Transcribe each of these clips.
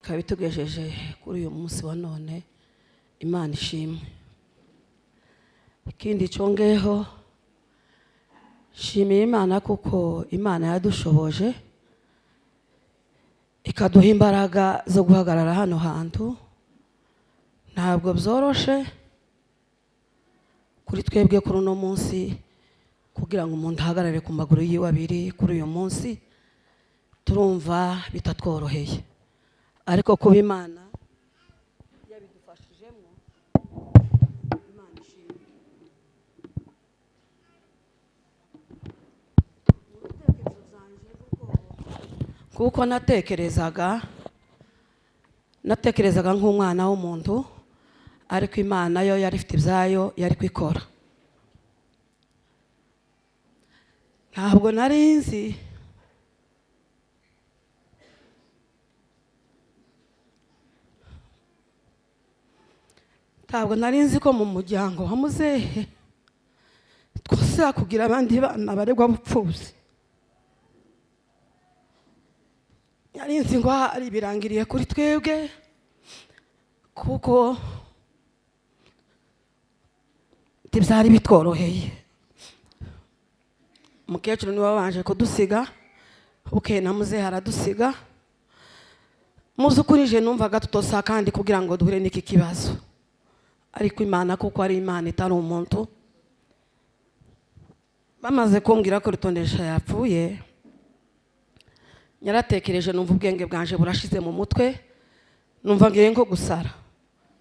kabitugejeje kuri uyu munsi wa none. Imana ishimwe. Ikindi congeho shimiye Imana kuko Imana yadushoboje ikaduha imbaraga zo guhagarara hano hantu. Ntabwo byoroshe kuri twebwe kuri uno munsi kugira ngo umuntu ahagarare ku maguru yiwe abiri kuri uyu munsi. Turumva bitatworoheye, ariko kuba Imana yabidufashijemo, Imana ishimwe. Kuko natekerezaga nk'umwana w'umuntu, ariko Imana yo yari ifite ibyayo yari kwikora. Ntabwo nari nzi ko mu muryango wa muzehe twose kugira abandi bana baregwa bupfuzi. Nari nzi ngo ari birangiriye kuri twebwe kuko byari bitworoheye. Umukecuru niwe wabanje kudusiga, bukeye na muzehe aradusiga. Muzi ukuri je numvaga tutosa kandi kugira ngo duhure n'iki kibazo, ariko Imana kuko ari Imana itari umuntu. Bamaze kumbwira ko Rutondesha yapfuye, nyaratekereje numva ubwenge bwanje burashize mu mutwe, numva ngiye nko gusara,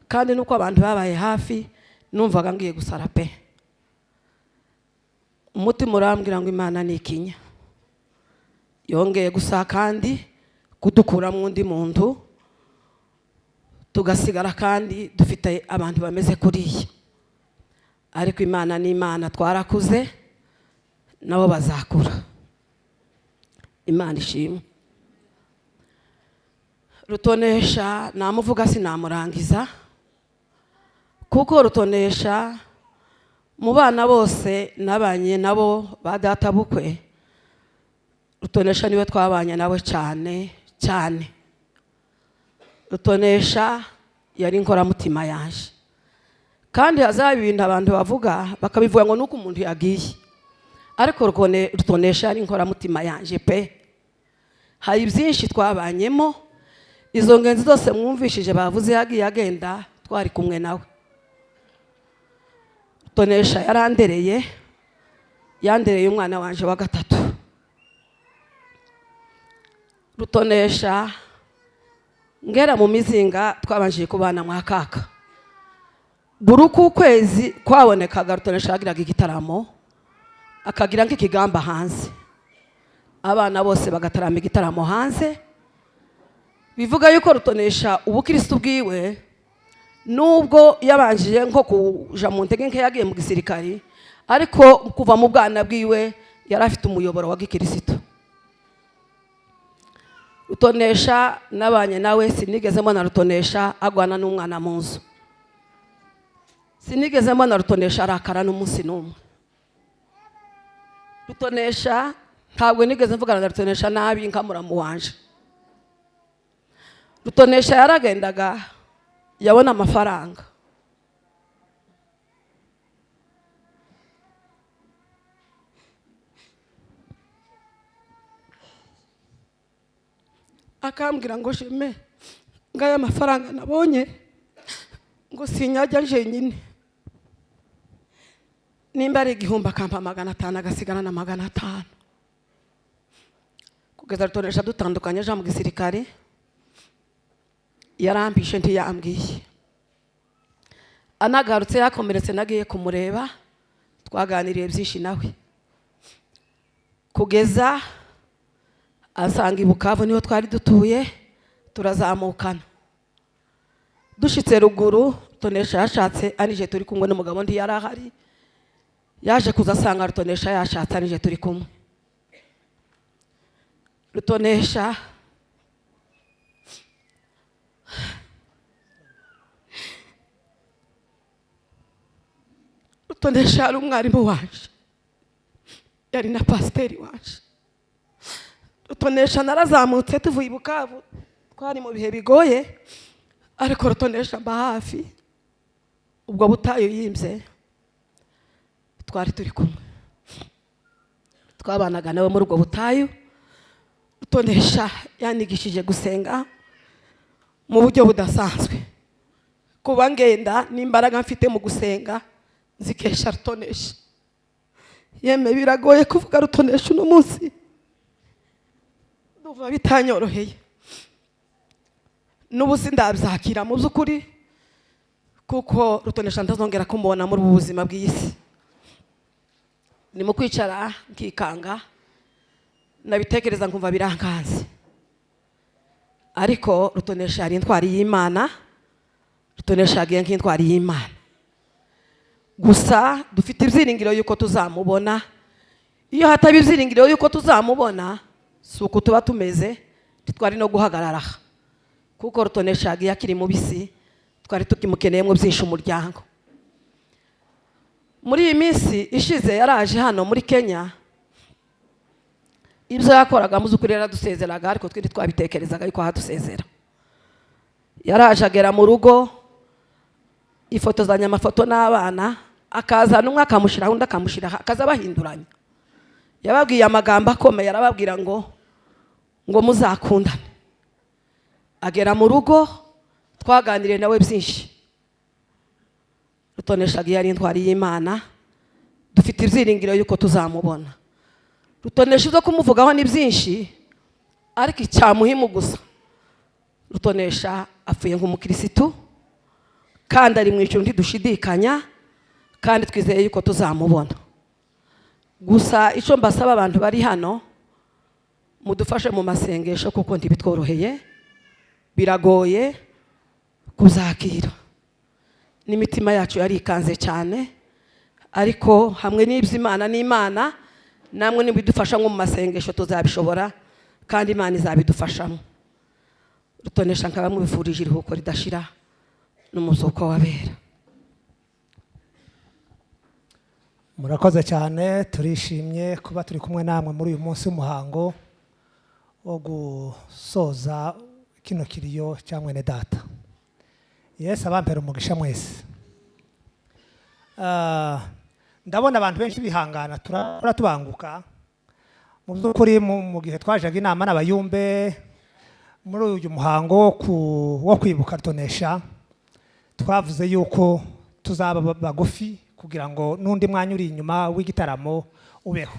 kandi nuko abantu babaye hafi numvaga ngiye gusara pe. Umutima urambwira ngo Imana ni ikinya, yongeye gusa kandi kudukura mu undi muntu, tugasigara kandi dufite abantu bameze kuriya. Ariko Imana ni Imana, twarakuze nabo bazakura. Imana ishimwe. Rutonesha namuvuga sinamurangiza, kuko Rutonesha mu bana bose nabanye nabo ba data bukwe, Rutonesha niwe twabanye nawe cyane cyane. Rutonesha yari inkoramutima yaje, kandi hazaba ibintu abantu bavuga bakabivuga ngo nuko umuntu yagiye, ariko Rutonesha yari inkoramutima yaje pe. Hari byinshi twabanyemo, izo ngenzi zose mwumvishije bavuze yagiye agenda twari kumwe nawe. Rutonesha yandereye umwana wanje wa gatatu. Rutonesha ngera mu mizinga twabanjije kubana mwakaka, buri uko ukwezi kwabonekaga Rutonesha yagiraga igitaramo, akagira nk'ikigamba hanze, abana bose bagatarama igitaramo hanze. Bivuga yuko Rutonesha ubukristo bwiwe nubwo yabanjije nko kuja mu ntege nke yagiye mu gisirikari, ariko kuva mu bwana bwiwe yari afite umuyoboro wa gikristo. Rutonesha nabanye nawe sinigeze mbona Rutonesha agwana n'umwana mu nzu, sinigeze mbona Rutonesha arakara n'umunsi n'umwe. Rutonesha ntabwo nigeze mvugana na Rutonesha nabi nkamuramu wanje. Rutonesha yaragendaga yabona amafaranga, akambwira ngo shime ngaya amafaranga nabonye ngo sinyajya jenyine, nimba ari 1,000 akampa 500 agasigana na 500. Kugeza Rutonesha dutandukanye aja mu gisirikare yarampishe ntiyambwiye. Anagarutse yakomeretse nagiye kumureba, twaganiriye byinshi nawe kugeza asanga i Bukavu niho twari dutuye. Turazamukana dushitse ruguru, Rutonesha yashatse anije turi kumwe n'umugabo ndi yarahari, yaje kuza asanga Rutonesha yashatse anije turi kumwe. Rutonesha ari umwarimu wanje, yari na pasiteri wanje. Rutonesha narazamutse tuvuye i Bukavu twari mu bihe bigoye ariko rutonesha mba hafi. Ubwo butayu yimbye twari turi kumwe, twabanaga nawe muri ubwo butayu. Rutonesha yanigishije gusenga mu buryo budasanzwe. Kuba ngenda n'imbaraga mfite mu gusenga zikesha Rutonesha. Yeme biragoye kuvuga Rutonesha uno munsi, ndumva bitanyoroheye. N'ubuzi ndabyakira mu by'ukuri, kuko Rutonesha ndazongera kumubona muri ubu buzima bw'isi. Ni mu kwicara nkikanga, nabitekereza nkumva birankanze. Ariko Rutonesha yari intwari y'Imana, Rutonesha yagiye nk'intwari y'Imana. Gusa dufite ibyiringiro yuko tuzamubona. Iyo hataba ibyiringiro yuko tuzamubona, si uko tuba tumeze, twari no guhagarara. Kuko Rutonesha yagiye akiri mu bisi, twari tukimukeneyemo byinshi umuryango. Muri iyi minsi ishize yaraje hano muri Kenya. Ibyo yakoraga mu by'ukuri yaradusezeraga, ariko twari twabitekerezaga yuko hadusezera. Yaraje agera mu rugo, ifotozanya amafoto n'abana, akazana umwe akamushyiraho undi akamushyiraho, akaza bahinduranya. Yababwiye amagambo akomeye, arababwira ngo muzakundane. Agera mu rugo, twaganiriye nawe byinshi. Rutonesha yari intwari y'Imana, dufite ibyiringiro yuko tuzamubona. Rutonesha ibyo kumuvugaho ni byinshi, ariko icyamuhimu gusa, Rutonesha apfuye nk'umukirisitu, kandi ari mu ijuru ntidushidikanya, kandi twizeye yuko tuzamubona. Gusa icyo mbasaba abantu bari hano, mudufashe mu masengesho, kuko ntibitworoheye, biragoye kuzakira. N'imitima yacu yari ikanze cyane, ariko hamwe n'iby'Imana n'Imana, namwe nibidufasha mu masengesho tuzabishobora, kandi Imana izabidufashamo. Rutonesha nkaba mubifurije iruhuko ridashira n'umuzuko w'abera. Murakoze cyane, turishimye kuba turi kumwe namwe muri uyu munsi w'umuhango wo gusoza kino kiriyo cya mwene data. Yesu abampera umugisha mwese. Ndabona abantu benshi bihangana, tubanguka. Mu by'ukuri mu gihe twajaga inama n'abayumbe muri uyu muhango wo kwibuka Rutonesha, twavuze yuko tuzaba bagufi kugira ngo n'undi mwanya uri inyuma w'igitaramo ubeho.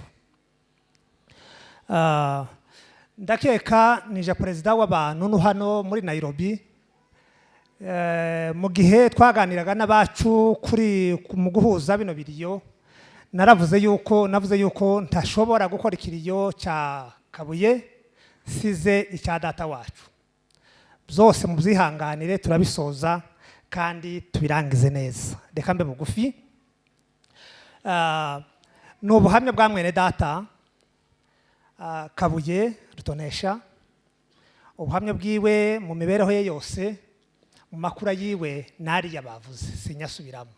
Ndakeka nije perezida w'abantu hano muri Nairobi, mu gihe twaganiraga n'abacu mu guhuza bino biriyo, navuze yuko ntashobora gukora ikiriyo cya Kabuye size icya data wacu. Byose mu byihanganire turabisoza kandi tubirangize neza. Reka mbe bugufi. Ni ubuhamya bwa mwene data Kabuye Rutonesha, ubuhamya bwiwe mu mibereho ye yose, mu makuru yiwe nariya bavuze sinyasubiramo.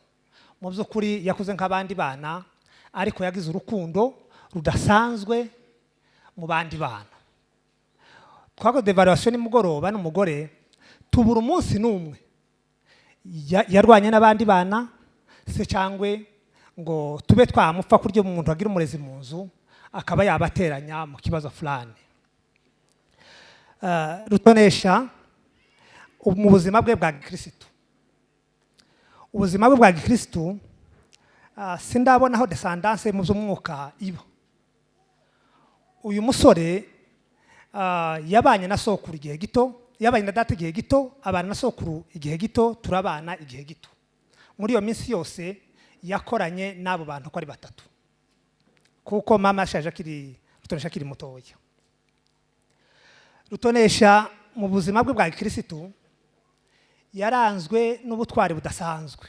Mu by'ukuri yakuze nk'abandi bana, ariko yagize urukundo rudasanzwe mu bandi bana. Twakoze evaluation nimugoroba n'umugore, tubura umunsi n'umwe yarwanye n'abandi bana se cyangwe ngo tube twamupfa kuryo umuntu agira umurezi mu nzu akaba yabateranya mu kibazo fulani. Rutonesha mu buzima bwe bwa gikristo, ubuzima bwe bwa gikristo sindabonaho descendance mu by'umwuka iba. Uyu musore yabanye na sokuru igihe gito, yabanye na data igihe gito, abana na sokuru igihe gito, turabana igihe gito. Muri iyo minsi yose yakoranye n'abo bantu ko ari batatu, kuko mama ashaje Rutonesha akiri mutoya. Rutonesha mu buzima bwe bwa gikristo yaranzwe n'ubutwari budasanzwe.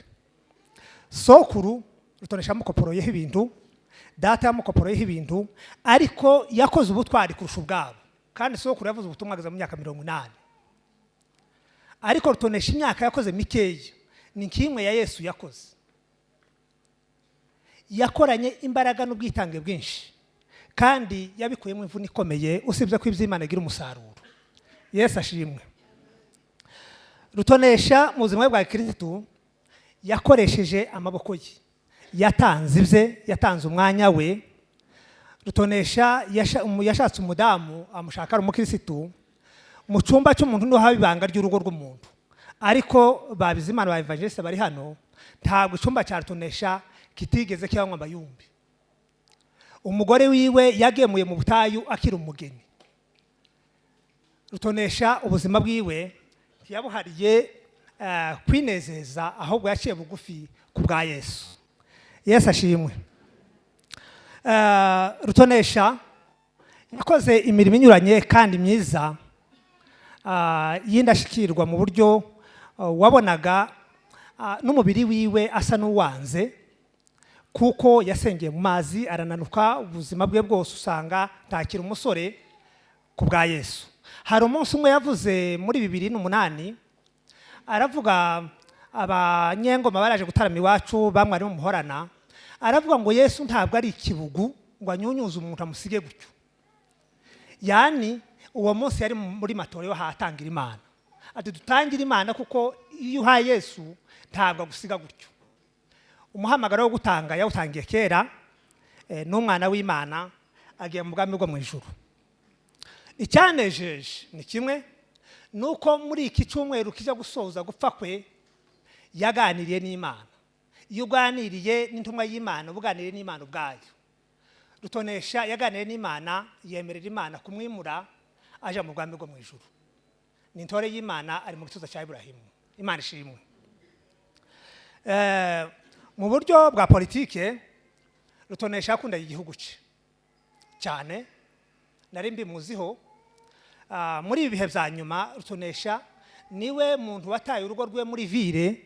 Sokuru Rutonesha amukoporoyeho ibintu, data yamukoporoyeho ibintu, ariko yakoze ubutwari kurusha ubwabo. Kandi sokuru yavuze ubutumwa ageze mu myaka 80. Ariko Rutonesha imyaka yakoze mikeya ni nk'imwe ya Yesu yakoze. Yakoranye imbaraga n'ubwitange bwinshi, kandi yabikuyemo imvune ikomeye, usibye ko iby'Imana igira umusaruro. Yesu ashimwe. Rutonesha mu buzima bwa kirisitu yakoresheje amaboko ye, yatanze ibye, yatanze umwanya we. Rutonesha yashatse umudamu amushaka ari umukirisitu mu cyumba cy'umuntu niho haba ibanga ry'urugo rw'umuntu, ariko babizimana ba evangeliste bari hano ntabwo icyumba cya Rutonesha kitigeze kibanywa amayumbi. Umugore wiwe yagemuye mu butayu akiri umugeni. Rutonesha ubuzima bwiwe ntiyabuhariye kwinezeza, ahubwo yaciye bugufi ku bwa Yesu. Yesu ashimwe. Rutonesha yakoze imirimo inyuranye kandi myiza y'indashyikirwa mu buryo wabonaga n'umubiri wiwe asa n'uwanze, kuko yasengeye mu mazi arananuka, ubuzima bwe bwose usanga ntakiri umusore ku bwa Yesu. Hari umunsi umwe yavuze muri 2008, aravuga abanyengoma baraje gutarama iwacu bamwe ari mu muhorana, aravuga ngo Yesu ntabwo ari ikibugu ngo anyunyuze umuntu amusige gutyo. Yani uwo munsi yari muri matorero hatangira Imana, ati dutangira Imana kuko iyo uhaye Yesu ntabwo agusiga gutyo. Umuhamagaro wo gutanga yawutangiye kera, n'umwana w'Imana agiye mu bwami bwo mu ijuru. Icyanejeje ni kimwe, nuko muri iki cyumweru kija gusoza gupfa kwe yaganiriye n'Imana. Iyo uganiriye n'intumwa y'Imana ubuganiriye n'Imana ubwayo. Rutonesha yaganiriye n'Imana, yemerera Imana kumwimura aja mu bwami bwo mu ijuru. Ni intore y'Imana, ari mu gituza cya Ibrahimu. Imana ishimwe. Mu buryo bwa politike Rutonesha akunda igihugu cye cyane, nari mbimuziho. Muri ibi bihe bya nyuma Rutonesha niwe muntu wataye urugo rwe muri ville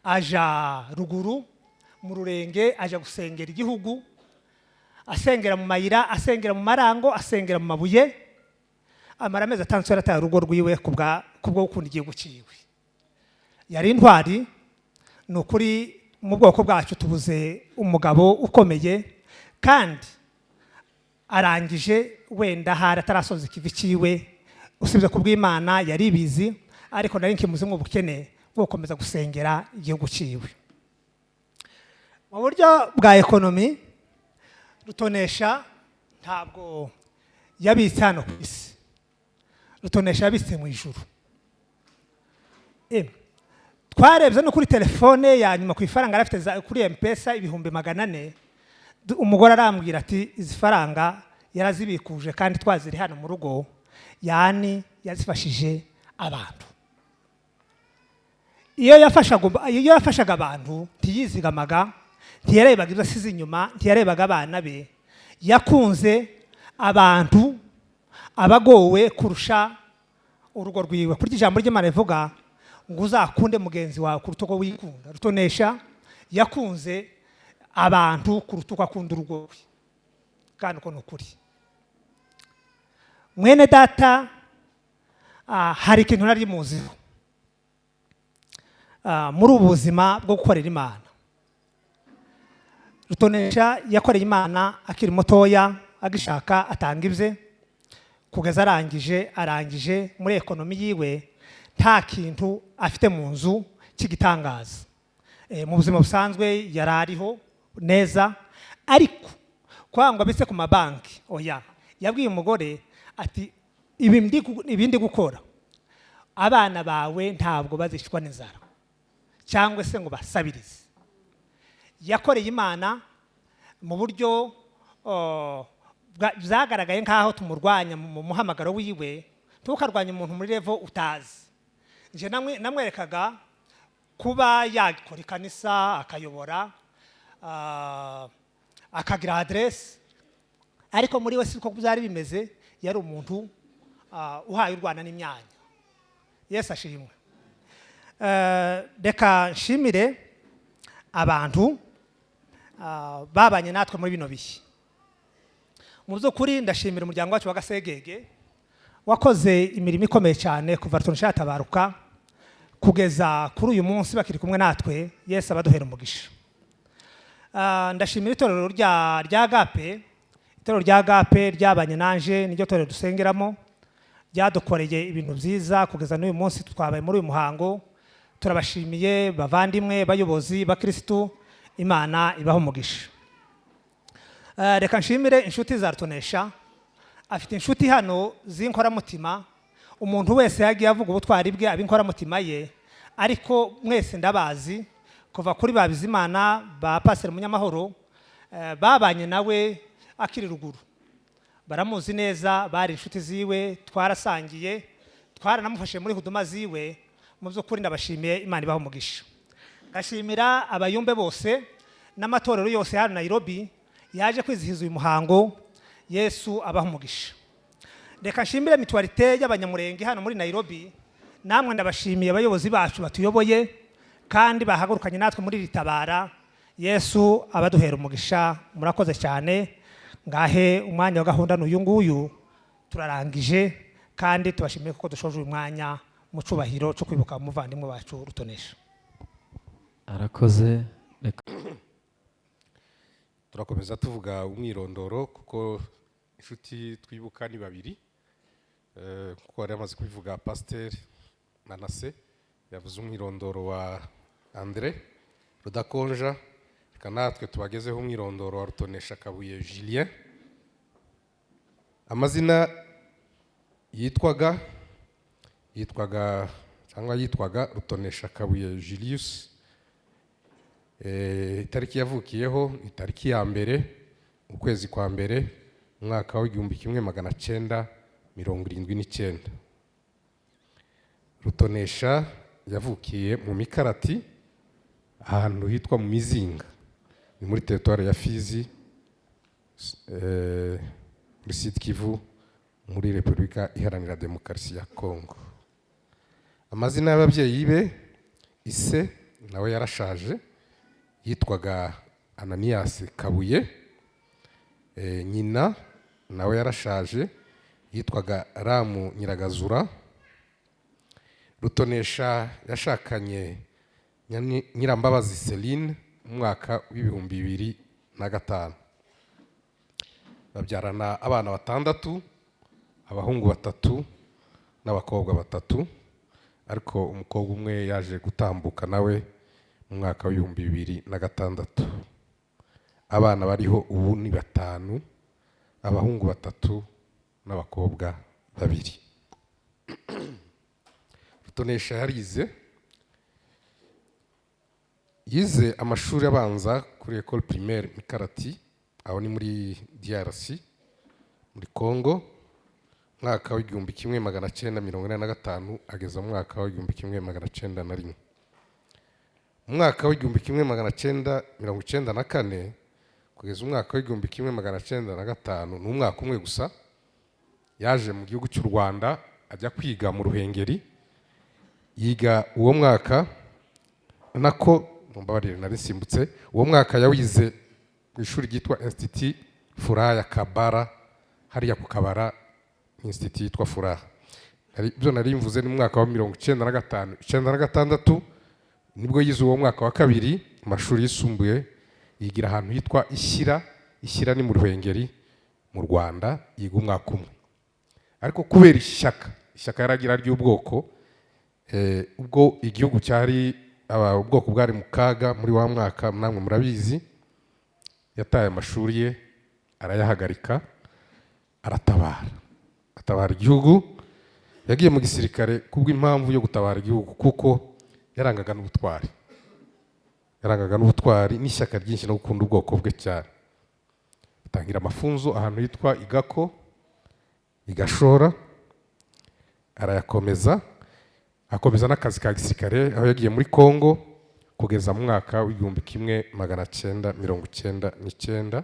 aja ruguru mu Rurenge, aja gusengera igihugu, asengera mu mayira, asengera mu marango, asengera mu mabuye. Amara amezi atandatu yarataye urugo rwiwe kubwo gukunda igihugu cyiwe. Yari intwari. Ni ukuri mu bwoko bwacu tubuze umugabo ukomeye, kandi arangije wenda hari atarasoza ikivi cyiwe, usibye ku bw'Imana yari bizi, ariko nari nkimuzi mu bukene bwo gukomeza gusengera igihugu cyiwe. Mu buryo bwa ekonomi Rutonesha ntabwo yabitse hano ku isi, Rutonesha yabitse mu ijuru. Twarebye no kuri telefone ya nyuma ku ifaranga arafite kuri M-Pesa 400. Umugore arambwira ati izi faranga yarazibikuje kandi twaziri hano mu rugo, yani yazifashije abantu. Iyo yafashaga abantu ntiyizigamaga, ntiyarebaga ibyo asize inyuma, ntiyarebaga abana be. Yakunze abantu abagowe kurusha urugo rwiwe. Kurya ijambo ry'Imana rivuga ngo uzakunde mugenzi wawe kuruta uko wikunda. Rutonesha yakunze abantu kuruta uko akunda urugo rwe, kandi uko ni ukuri. Mwene data, hari ikintu nari muziho muri ubu buzima bwo gukorera Imana. Rutonesha yakoreye Imana akiri mutoya, agishaka atanga ibye, kugeza arangije muri ekonomi yiwe nta kintu afite mu nzu cy'igitangaza. Mu buzima busanzwe yarariho neza, ariko kwangwa bise ku mabanki oya. Yabwiye umugore ati ibindi gukora, abana bawe ntabwo bazishwa n'inzara cyangwa se ngo basabirize. Yakoreye Imana mu buryo byagaragaye nkaho tumurwanya mu muhamagaro wiwe. Tukarwanya umuntu muri level utazi. Nje namwerekaga kuba yakora ikanisa, akayobora, akagira adresse, ariko muri we siko byari bimeze. Yari umuntu uhaye urwana n'imyanya. Yesu ashimwe. Reka nshimire abantu babanye natwe muri bino bihe. Mu by'ukuri ndashimira umuryango wacu wa Gasegege wakoze imirimo ikomeye cyane kuva Rutonesha yatabaruka kugeza kuri uyu munsi bakiri kumwe natwe. Yesu abaduhera umugisha. Ndashimira itorero rya Agape. Itorero rya Agape ryabanye nanje, niryo torero dusengeramo, byadukoreye ibintu byiza kugeza n'uyu munsi twabaye muri uyu muhango. Turabashimiye bavandimwe bayobozi bakristu, Imana ibaho umugisha. Reka nshimire inshuti za Rutonesha. Afite inshuti hano z'inkoramutima, umuntu wese yagiye avuga ubutwari bwe ab'inkoramutima ye, ariko mwese ndabazi kuva kuri Babizimana ba Pastor Munyamahoro, babanye nawe akiri ruguru, baramuzi neza, bari inshuti ziwe, twarasangiye, twaranamufashe muri huduma ziwe. Mu by'ukuri ndabashimiye, Imana ibaho umugisha. Ngashimira abayumbe bose n'amatorero yose hano Nairobi yaje kwizihiza uyu muhango. Yesu abaho umugisha. Reka nshimire Mutualite y'Abanyamurenge hano muri Nairobi. Namwe ndabashimiye abayobozi bacu batuyoboye kandi bahagurukanye natwe muri ritabara. Yesu abaduhera umugisha. Murakoze cyane. Ngahe umwanya wa gahunda n'uyu nguyu turarangije, kandi tubashimiye kuko dushoje uyu mwanya mu cubahiro cyo kwibuka umuvandimwe wacu Rutonesha. Arakoze. Turakomeza tuvuga umwirondoro kuko inshuti twibuka ni babiri, kuko yari amaze kubivuga Pasteur Manase yavuze umwirondoro wa André Rudakonja. Reka natwe tubagezeho umwirondoro wa Rutonesha Kabuye Julien. Amazina yitwaga Rutonesha Kabuye Julius. Itariki yavukiyeho itariki ya mbere ukwezi kwa mbere umwaka wa 1979. Rutonesha yavukiye mu Mikarati ahantu hitwa mu Mizinga, ni muri territoire ya Fizi, muri Sud Kivu, muri Repubulika Iharanira Demokarasi ya Kongo. Amazina y'ababyeyi be, ise nawe yarashaje, yitwaga Ananias Kabuye. Nyina nawe yarashaje, yitwaga Ramu Nyiragazura. Rutonesha yashakanye Nyirambabazi Celine mu mwaka w'2005. Babyarana abana 6, abahungu 3 n'abakobwa 3, ariko umukobwa umwe yaje gutambuka nawe mu mwaka w'2006. Abana bariho ubu ni 5, abahungu 3 n'abakobwa 2. Rutonesha yize amashuri abanza kuri École Primaire Mikarati, aho ni muri DRC muri Congo, mwaka w'1985 ageza mu mwaka w'1991. Mwaka w'1994 kugeza umwaka w'1995 ni umwaka umwe gusa yaje mu gihugu cy'u Rwanda ajya kwiga mu Ruhengeri. Yiga uwo mwaka nako mumbabarire narisimbutse, uwo mwaka yawize ku ishuri ryitwa Institut Furaha ya Kabara, hariya ku Kabara Institut yitwa Furaha. Ibyo narimvuze ni mwaka wa 1995 nibwo yize uwo mwaka wa kabiri amashuri yisumbuye. Yigira ahantu hitwa Ishyira ni mu Ruhengeri mu Rwanda, yiga umwaka umwe. Ariko kubera ishyaka yaragira ry'ubwoko, ubwo igihugu cyari ubwoko bwari mu kaga muri wa mwaka, namwe murabizi, yataye amashuri ye arayahagarika, atabara igihugu. Yagiye mu gisirikare kubw'impamvu yo gutabara igihugu, kuko yarangaga n'ubutwari n'ishyaka ryinshi no gukunda ubwoko bwe cyane. Atangira amafunzo ahantu hitwa Igako, Igashora, arayakomeza, akomeza n'akazi ka gisirikare, aho yagiye muri Kongo kugeza mu mwaka w'1999,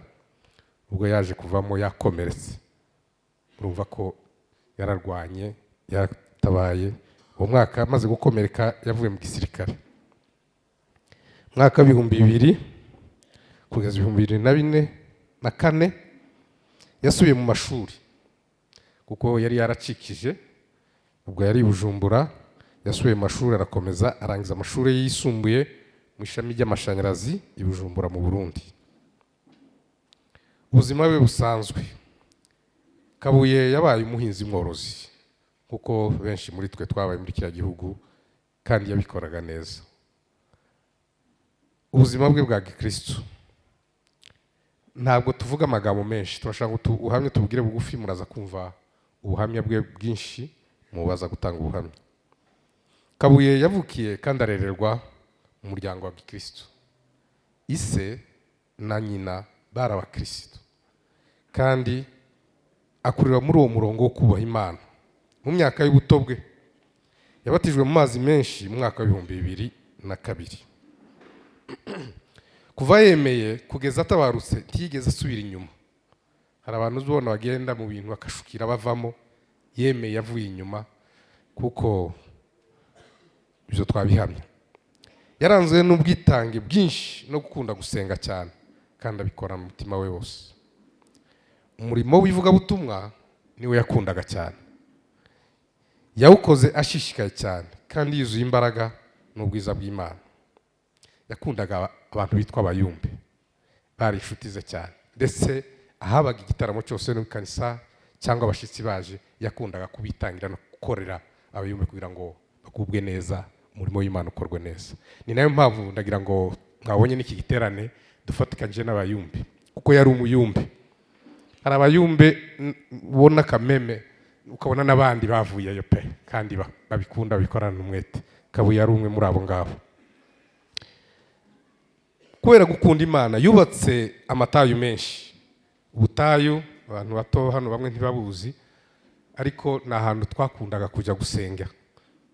ubwo yaje kuvamo yakomeretse. Urumva ko yararwanye, yatabaye. Uwo mwaka amaze gukomereka yavuye mu gisirikare. Mwaka w'2000 kugeza 2004 yasubiye mu mashuri, kuko yari yaracikije. Ubwo yari Bujumbura, yasubiye mu mashuri arakomeza, arangiza amashuri yisumbuye mu ishami ry'amashanyarazi i Bujumbura mu Burundi. Ubuzima bwe busanzwe, Kabuye yabaye umuhinzi mworozi kuko benshi muri twe twabaye muri kiriya gihugu kandi yabikoraga neza. Ubuzima bwe bwa gikristo ntabwo tuvuga amagambo menshi, turashaka ngo ubuhamya tubwire bugufi, muraza kumva ubuhamya bwe bwinshi mubaza gutanga ubuhamya. Kabuye yavukiye kandi arererwa mu muryango wa gikristo. Ise na nyina bari abakristo kandi akurira muri uwo murongo wo kubaha Imana. Mu myaka y'ubuto bwe yabatijwe mu mazi menshi mu mwaka wa 2002. Kuva yemeye kugeza atabarutse ntiyigeze asubira inyuma. Hari abantu uzubona bagenda mu bintu bakashukira bavamo, yemeye yavuye inyuma kuko ibyo twabihamya. Yaranzwe n'ubwitange bwinshi no gukunda gusenga cyane kandi abikora mu mutima we wose. Umurimo w'ivugabutumwa niwe yakundaga cyane. Yawukoze ashishikaye cyane kandi yuzuye imbaraga n'ubwiza bw'Imana. Yakundaga abantu bitwa abayumbe, bari inshuti ze cyane, ndetse ahabaga igitaramo cyose no kanisa cyangwa abashitsi baje yakundaga kubitangira no gukorera abayumbe kugira ngo bakubwe neza, umurimo w'Imana ukorwe neza. Ni nayo mpamvu ndagira ngo mwabonye n'iki giterane dufatikanye n'abayumbe, kuko yari umuyumbe. Hari abayumbe ubona kameme ukabona n'abandi bavuyeyo pe kandi babikunda bikorana umwete. Kabuye yari umwe muri abo ngabo. Kubera gukunda Imana yubatse amatayu menshi. Ubutayu abantu bato hano bamwe ntibabuzi, ariko ni ahantu twakundaga kujya gusenga,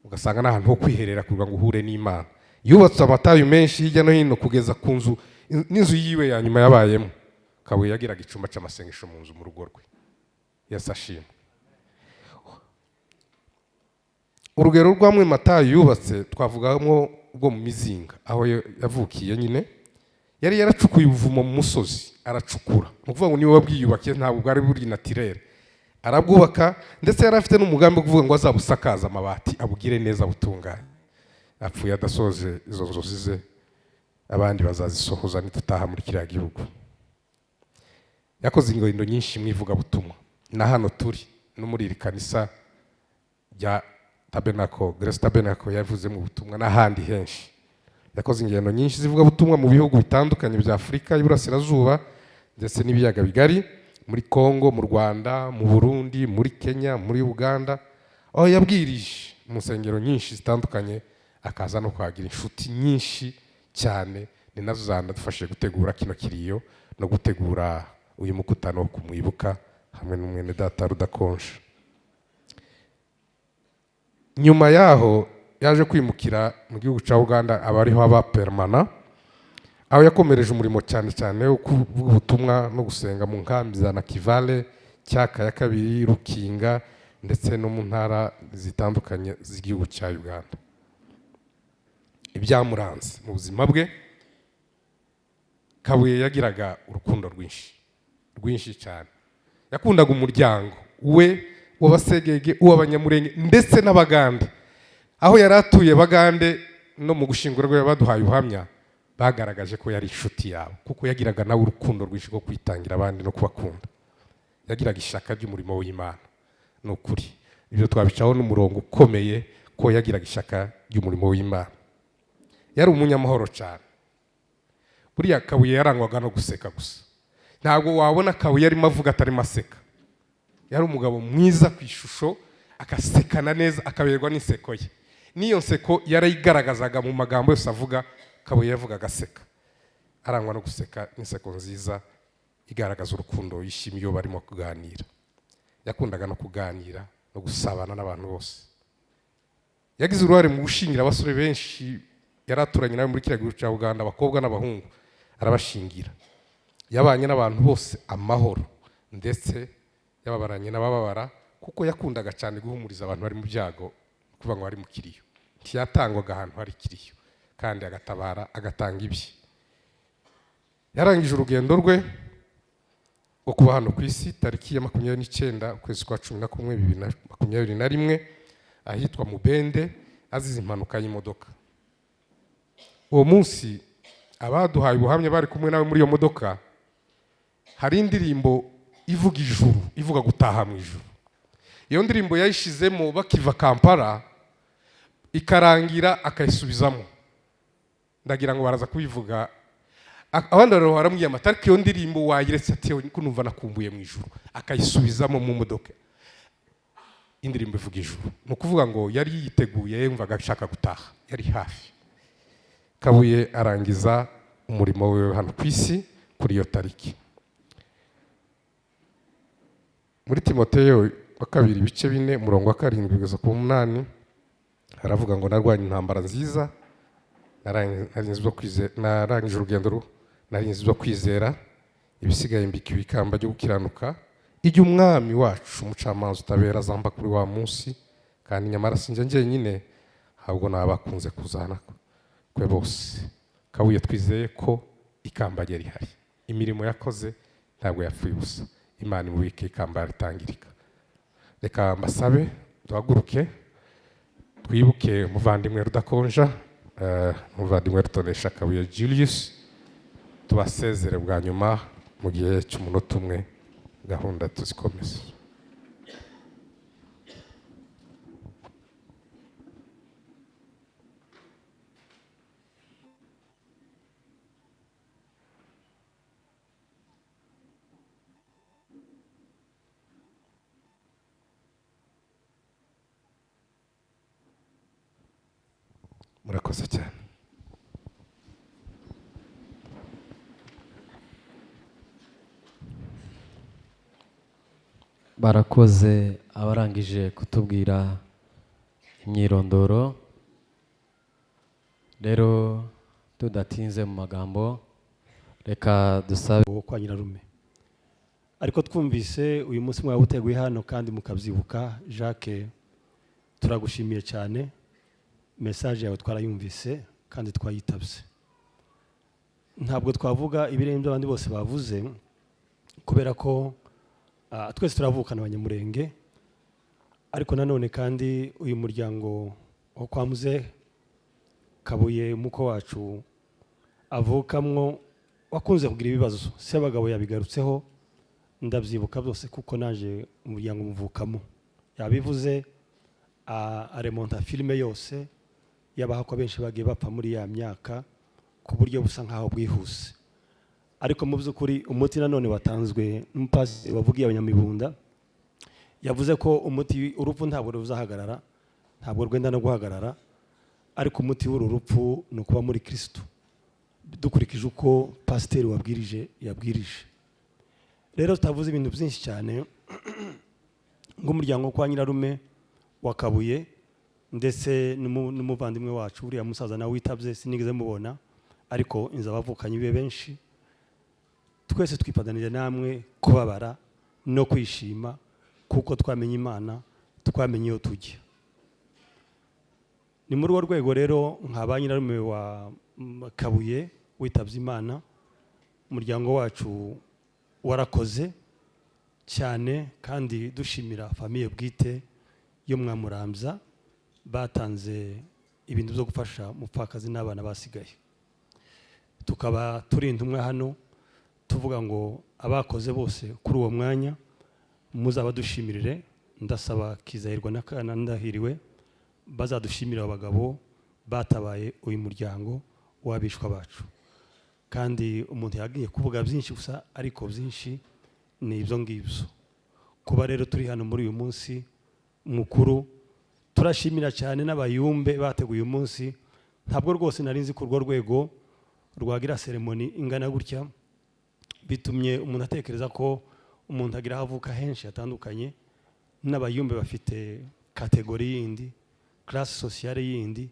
ugasanga n'ahantu ho kwiherera kugira ngo uhure n'Imana. Yubatse amatayu menshi hirya no hino kugeza ku nzu n'inzu yiwe ya nyuma yabayemo. Kabuye yagiraga icumba cy'amasengesho mu nzu mu rugo rwe. Yasashimwe. Urugero rw'amwe matayo yubatse twavugamo rwo mu Mizinga aho yavukiye nyine. Yari yaracukuye ubuvumo mu musozi, aracukura. Nukuvuga ngo niwe wabwiyubakiye, ntabwo bwari buri naturel. Arabwubaka ndetse yari afite n'umugambi wo kuvuga ngo azabusakaza amabati abugire neza butunganye. Apfuye adasoze izo nzozi ze, abandi bazazisohoza nitutaha muri kiriya gihugu. Yakoze ingendo nyinshi mu ivugabutumwa. Na hano turi no muri iri kanisa rya Tabernacle, Grace Tabernacle yavuze mu butumwa n'ahandi henshi. Yakoze ingendo nyinshi zivuga butumwa mu bihugu bitandukanye bya Afurika y'Iburasirazuba ndetse n'ibiyaga bigari, muri Kongo, mu Rwanda, mu Burundi, muri Kenya, muri Uganda. Aho yabwirije mu nsengero nyinshi zitandukanye, akaza no kwagira inshuti nyinshi cyane. Ni nazo zanadufashije gutegura kino kiriyo no gutegura uyu mukutano wo kumwibuka hamwe n'umwene data Rudakonje. Nyuma yaho yaje kwimukira mu gihugu cya Uganda, abariho aba permana, aho yakomereje umurimo cyane cyane wo kuvuga ubutumwa no gusenga mu nkambi za Nakivale, Cyaka ya kabiri, Rukinga ndetse no mu ntara zitandukanye z'igihugu cya Uganda. Ibyamuranze mu buzima bwe, Kabuye yagiraga urukundo rwinshi cyane. Yakundaga umuryango we w'Abasegege, uw'Abanyamurenge ndetse n'Abagande. Aho yari atuye Bagande no mu gushingura rwe baduhaye ubuhamya, bagaragaje ko yari inshuti yabo kuko yagiraga nawe urukundo rwinshi rwo kwitangira abandi no kubakunda. Yagiraga ishaka ry'umurimo w'Imana. No kuri ibyo twabicaho n'umurongo ukomeye ko yagiraga ishaka ry'umurimo w'Imana. Yari umunyamahoro cyane. Buriya Kabuye yarangwaga no guseka gusa. Ntabwo wabona Kabuye arimo avuga atarimo aseka. Yari umugabo mwiza ku ishusho, akasekana neza, akaberwa n'inseko ye. Niyo nseko yarayigaragazaga mu magambo yose avuga. Kabuye yavugaga aseka, arangwa no guseka n'inseko nziza igaragaza urukundo, yishimiye iyo barimo kuganira. Yakundaga no kuganira no gusabana n'abantu bose. Yagize uruhare mu gushingira abasore benshi yaraturanye nawe muri kiriya gihugu cya Uganda, abakobwa n'abahungu arabashingira. Yabanye n'abantu bose amahoro ndetse yababaranye n'abababara, kuko yakundaga cyane guhumuriza abantu bari mu byago, kuvuga ngo bari mu kiriyo. Ntiyatangwaga ahantu hari kiriyo kandi agatabara, agatanga ibye. Yarangije urugendo rwe rwo kuba hano ku isi tariki ya 29 ukwezi kwa 11 2021 ahitwa Mubende, azize impanuka y'imodoka. Uwo munsi abaduhaye ubuhamya bari kumwe nawe muri iyo modoka, hari indirimbo ivuga ijuru, ivuga gutaha mu ijuru. iyo ndirimbo yayishizemo bakiva Kampala ikarangira akayisubizamo, ndagira ngo baraza kubivuga. Abandi rero baramubwiye amatari iyo ndirimbo wayiretse ati ko numva nakumbuye mu ijuru, akayisubizamo mu modoka. Indirimbo ivuga ijuru, ni ukuvuga ngo yari yiteguye, yumvaga ashaka gutaha, yari hafi. Kabuye arangiza umurimo we hano ku isi kuri iyo tariki. Muri Timoteyo wa kabiri ibice 4 umurongo wa 7 kugeza ku 8 haravuga ngo narwanye intambara nziza, narangije urugendo narinzi byo kwizera, ibisigaye mbikiwe ikamba ryo gukiranuka, ijya umwami wacu umucamanza utabera azamba kuri wa munsi, kandi nyamara sinjye njyenyine, ahubwo nabakunze kuzana kwe bose. Kabuye twizeye ko ikamba rye rihari, imirimo yakoze ntabwo yapfuye ubusa, Imana imubike ikamba ritangirika. Reka mbasabe duhaguruke twibuke umuvandimwe Rudakonja, umuvandimwe Rutonesha Kabuye Julius, tubasezere bwa nyuma mu gihe cy'umunota umwe, gahunda tuzikomeza. Murakoze cyane. Barakoze abarangije kutubwira imyirondoro. Rero tudatinze mu magambo, reka dusabe kwa Nyirarume. Ariko twumvise uyu munsi mwawuteguye hano kandi mukabyibuka. Jacques, turagushimiye cyane, message yawe twarayumvise kandi twayitabye. Ntabwo twavuga ibirenze abandi bose bavuze, kubera ko twese turavukana Abanyamurenge, ariko nanone kandi uyu muryango wo kwa Muzehe Kabuye muko wacu avukamwo wakunze kugira ibibazo. Sebagabo yabigarutseho, ndabyibuka byose kuko naje umuryango muvukamo. Yabivuze aremonta filime yose yabaho ko benshi bagiye bapfa muri ya myaka ku buryo busa nkaho bwihuse. Ariko mu by'ukuri umuti nanone watanzwe n'umupasiteri wavugiye Abanyamibunda, yavuze ko umuti urupfu ntabwo ruzahagarara, ntabwo rwenda no guhagarara, ariko umuti w'uru rupfu ni ukuba muri Kristo, dukurikije uko pasiteri wabwirije yabwirije. Rero tutavuze ibintu byinshi cyane ng'umuryango kwa Nyirarume wa Kabuye, ndetse n'umuvandimwe wacu uriya musaza nawe witabye sinigeze mubona, ariko inza bavukanye be benshi. Twese twipadanije namwe kubabara no kwishima kuko twamenye Imana, twamenye iyo tujya. Ni muri urwo rwego rero nka Nyirarume wa Kabuye witabye Imana, umuryango wacu warakoze cyane, kandi dushimira famiye bwite yo Mwamurambya batanze ibintu byo gufasha umupfakazi n'abana basigaye. Tukaba turi intumwa hano tuvuga ngo abakoze bose kuri uwo mwanya muzaba dushimirire. Ndasaba Kizahirwa na Kana Ndahiriwe bazadushimira abagabo batabaye uyu muryango w'abishwa bacu. Kandi umuntu yagiye kuvuga byinshi gusa, ariko byinshi ni ibyo ngibyo. Kuba rero turi hano muri uyu munsi mukuru, turashimira cyane n'abayumbe bateguye uyu munsi. Ntabwo rwose nari nzi ko urwo rwego rwagira ceremony ingana gutya, bitumye umuntu atekereza ko umuntu agira ahavuka henshi hatandukanye, n'abayumbe bafite kategori yindi, classe sociale yindi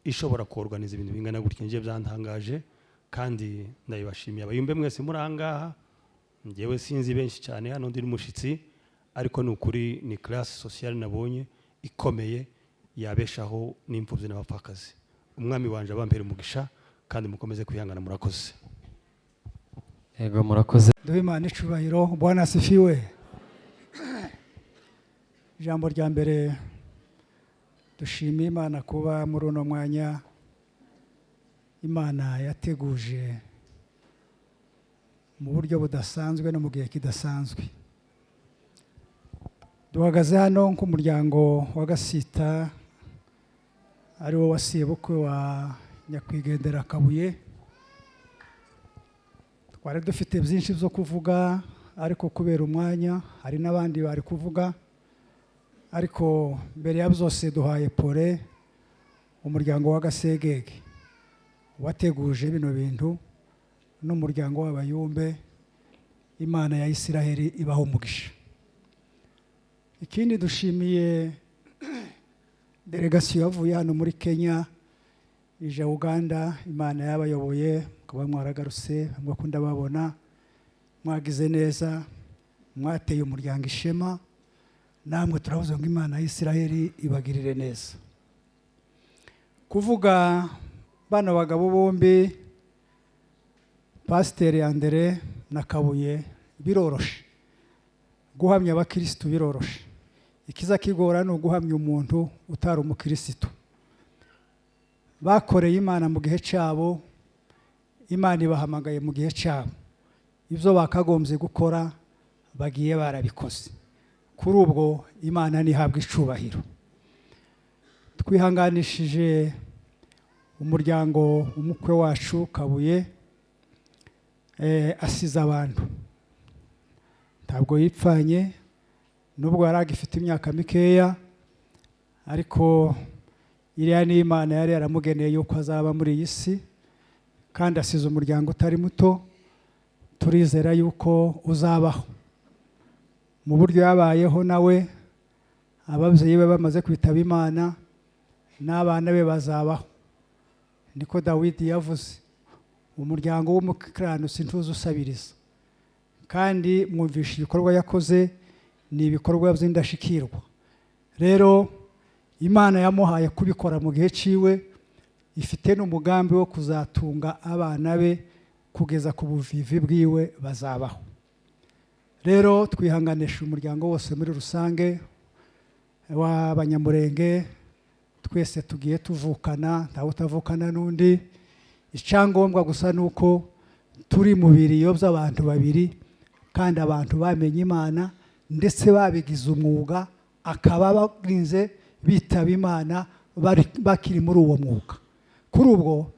ishobora kuorganiza ibintu bingana gutya. Nje byantangaje kandi ndabibashimiye abayumbe mwese muri angaha. Ngewe sinzi benshi cyane hano ndi umushitsi, ariko ni ukuri ni classe sociale nabonye ikomeye yabeshaho n'impfubyi n'abapfakazi. Umwami wanje abampere umugisha kandi mukomeze kwihangana. Murakoze. Ego murakoze. Duhe Imana icubahiro. Bwana asifiwe. Ijambo rya mbere, dushimiye Imana kuba muri uno mwanya Imana yateguje mu buryo budasanzwe no mu gihe kidasanzwe. duhagaze hano nk'umuryango wa Gasita ari wo wasiye bukwe wa nyakwigendera Kabuye. Twari dufite byinshi byo kuvuga ariko kubera umwanya hari n'abandi bari kuvuga, ariko mbere ya byose duhaye pole umuryango wa Gasegege wateguje bino bintu n'umuryango w'abayumbe. Imana ya Isiraheli ibaho umugisha. Ikindi dushimiye delegasiyo yavuye hano muri Kenya ije Uganda. Imana yabayoboye kuba mwaragarutse, mwakunda babona mwagize neza, mwateye umuryango ishema. Namwe turavuze ngo Imana ya Isiraheli ibagirire neza. Kuvuga bano bagabo bombi Pasiteri Andere na Kabuye biroroshe, guhamya abakirisitu biroroshe. Ikiza kigora ni uguhamya umuntu utari umukirisitu. Bakoreye Imana mu gihe cyabo, Imana ibahamagaye mu gihe cyabo. Ibyo bakagombye gukora bagiye barabikoze. Kuri ubwo Imana nihabwa icubahiro. Twihanganishije umuryango umukwe wacu Kabuye asize abantu, ntabwo yipfanye nubwo yari agifite imyaka mikeya, ariko iriya ni Imana yari yaramugeneye yuko azaba muri iyi si, kandi asize umuryango utari muto. Turizera yuko uzabaho mu buryo yabayeho nawe. Ababyeyi be bamaze kwitaba Imana, n'abana be bazabaho. Niko Dawidi yavuze, umuryango w'umukiranutsi ntuzi usabiriza. Kandi mwumvisha ibikorwa yakoze ni ibikorwa by'indashikirwa. Rero Imana yamuhaye kubikora mu gihe ciwe, ifite n'umugambi wo kuzatunga abana be kugeza ku buvivi bwiwe bazabaho. Rero twihanganisha umuryango wose muri rusange w'Abanyamurenge. Twese tugiye tuvukana, ntawe utavukana n'undi. Icyangombwa gusa nuko turi mu biriyo by'abantu babiri, kandi abantu bamenye Imana ndetse babigize umwuga, akaba barinze bitaba Imana bakiri muri uwo mwuga. Kuri ubwo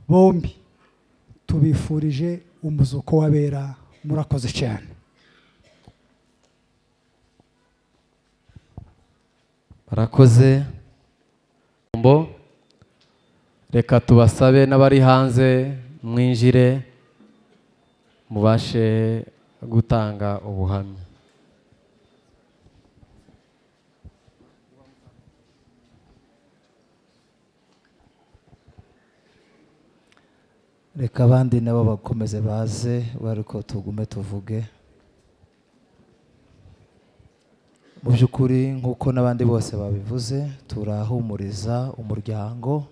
bombi tubifurije umuzuko w'abera. Murakoze cyane. Barakoze. Reka tubasabe n'abari hanze mwinjire mubashe gutanga ubuhamya. Reka abandi nabo bakomeze baze bariko tugume tuvuge. Mu by'ukuri nk'uko n'abandi bose babivuze, turahumuriza umuryango.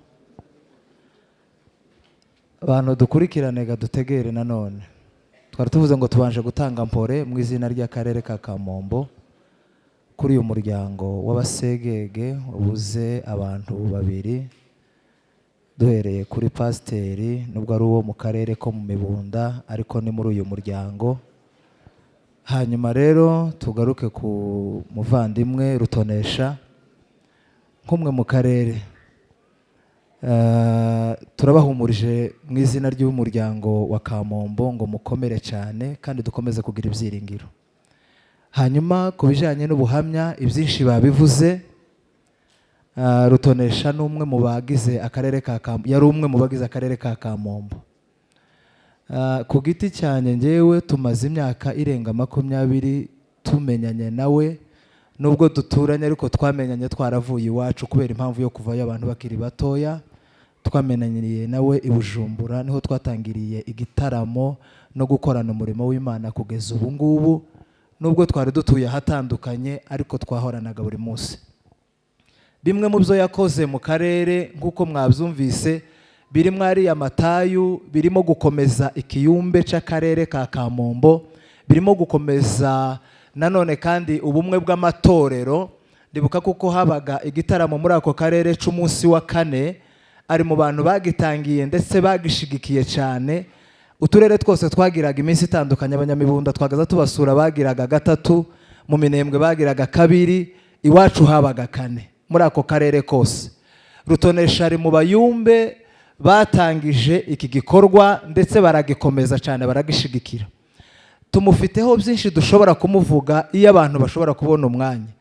Abantu dukurikirane dutegere nanone. Twari tuvuze ngo tubanje gutanga mpore mu izina ry'akarere ka Kamombo kuri uyu muryango w'Abasegege ubuze abantu babiri, duhereye kuri pasiteri nubwo ari uwo mu karere ko mu Mibunda, ariko ni muri uyu muryango. Hanyuma rero tugaruke ku muvandimwe Rutonesha nk'umwe mu karere. Turabahumurije mu izina ry'umuryango wa Kamombo ngo mukomere cyane kandi dukomeze kugira ibyiringiro. Hanyuma ku bijyanye n'ubuhamya ibyinshi babivuze. Rutonesha ni umwe mu bagize akarere ka Kamombo, yari umwe mu bagize akarere ka Kamombo. Ku giti cyane njyewe tumaze imyaka irenga 20 tumenyanye nawe, nubwo duturanye ariko twamenyanye twaravuye iwacu kubera impamvu yo kuvayo abantu bakiri batoya. Twamenyaniye nawe i Bujumbura, niho twatangiriye igitaramo no gukorana umurimo w'Imana kugeza ubu ngubu, nubwo twari dutuye ahatandukanye ariko twahoranaga buri munsi. Bimwe mu byo yakoze mu karere nk'uko mwabyumvise birimo ariya matayu, birimo gukomeza ikiyumbe cy'akarere ka Kamombo, birimo gukomeza nanone kandi ubumwe bw'amatorero. Ndibuka kuko habaga igitaramo muri ako karere cy'umunsi wa 4, ari mu bantu bagitangiye ndetse bagishigikiye cyane. Uturere twose twagiraga iminsi itandukanye, Abanyamibunda twagaza tubasura bagiraga 3, mu Minembwe bagiraga kabiri, iwacu habaga kane muri ako karere kose. Rutonesha ari mu bayumbe batangije iki gikorwa ndetse baragikomeza cyane, baragishigikira. Tumufiteho byinshi dushobora kumuvuga iyo abantu bashobora kubona umwanya,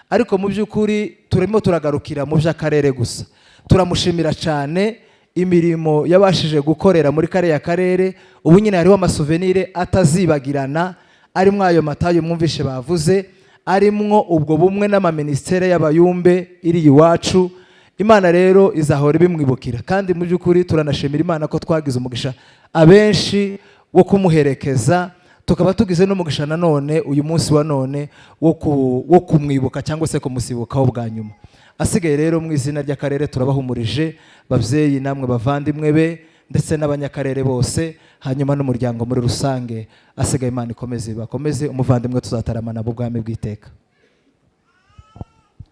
ariko mu by'ukuri turimo turagarukira mu by'akarere gusa. Turamushimira cyane imirimo yabashije gukorera muri kariya karere. Ubu nyine hariho amasouvenir atazibagirana, arimwo ayo matayo mwumvishe bavuze, arimwo ubwo bumwe n'amaministere y'abayumbe iri iwacu. Imana rero izahora ibimwibukira, kandi mu by'ukuri turanashimira Imana ko twagize umugisha abenshi wo kumuherekeza, tukaba tugize n'umugisha nanone uyu munsi wa none wo kumwibuka cyangwa se kumusibukaho bwa nyuma. Asigaye rero mu izina ry'akarere turabahumurije babyeyi, namwe bavandimwe be, ndetse n'abanyakarere bose, hanyuma n'umuryango muri rusange. Asigaye Imana ikomeze bakomeze, umuvandimwe tuzataramana ubwami bw'iteka.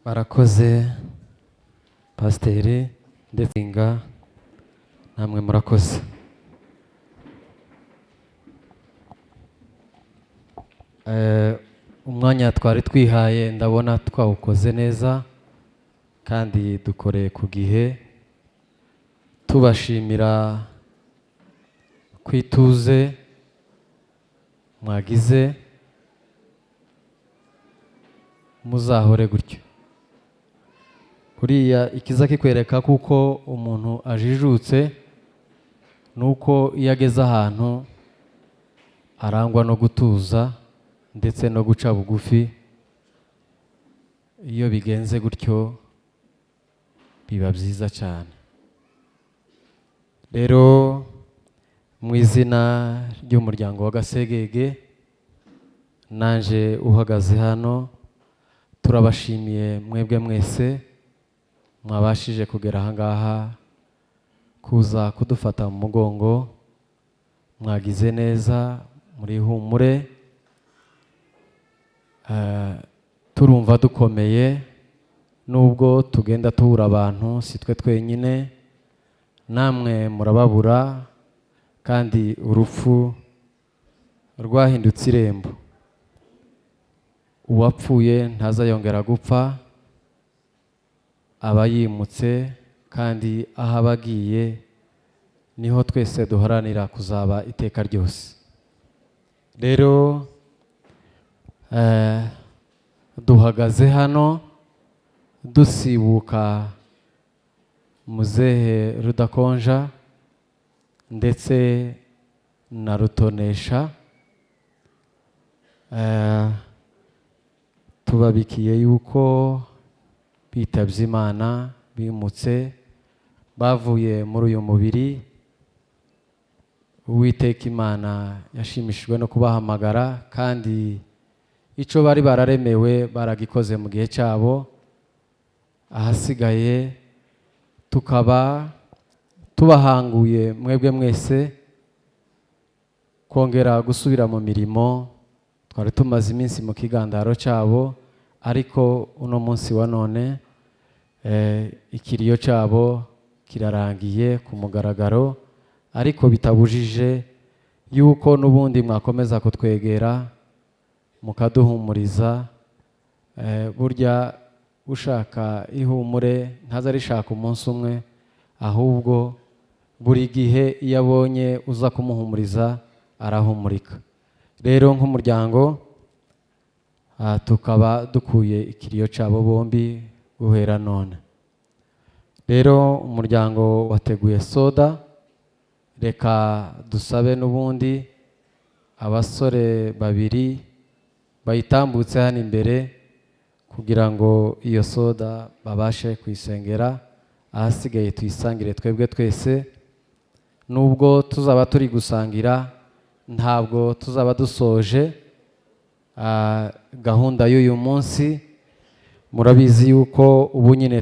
Barakoze pasiteri ndetse namwe murakoze. Umwanya twari twihaye ndabona twawukoze neza kandi dukoreye ku gihe, tubashimira ku ituze mwagize, muzahore gutyo. Buriya ikiza kikwereka kuko umuntu ajijutse nuko iyo ageze ahantu arangwa no gutuza ndetse no guca bugufi. Iyo bigenze gutyo biba byiza cyane. Rero mu izina ry'umuryango wa Gasegege, nanje uhagaze hano, turabashimiye mwebwe mwese mwabashije kugera aha ngaha, kuza kudufata mu mugongo. Mwagize neza, muri humure. Turumva dukomeye, nubwo tugenda tubura abantu, si twe twenyine, namwe murababura, kandi urupfu rwahindutse irembo. Uwapfuye ntazayongera gupfa, aba yimutse, kandi aho aba agiye niho twese duharanira kuzaba iteka ryose. Rero duhagaze hano dusibuka muzehe Rudakonja ndetse na Rutonesha. Tubabikiye yuko bitabye Imana, bimutse, bavuye muri uyu mubiri. Uwiteka Imana yashimishijwe no kubahamagara, kandi icyo bari bararemewe baragikoze mu gihe cyabo. Ahasigaye tukaba tubahanguye mwebwe mwese kongera gusubira mu mirimo. Twari tumaze iminsi mu kigandaro cyabo, ariko uno munsi wa none ikiriyo cyabo kirarangiye ku mugaragaro, ariko bitabujije yuko n'ubundi mwakomeza kutwegera mukaduhumuriza. Burya ushaka ihumure ntaza rishaka umunsi umwe, ahubwo buri gihe iyo abonye uza kumuhumuriza arahumurika. Rero nk'umuryango tukaba dukuye ikiriyo cyabo bombi guhera none. Rero umuryango wateguye soda, reka dusabe n'ubundi abasore babiri bayitambutse hano imbere kugira ngo iyo soda babashe kuyisengera. Ahasigaye tuyisangire twebwe twese. Nubwo tuzaba turi gusangira, ntabwo tuzaba dusoje gahunda y'uyu munsi. Murabizi yuko ubu nyine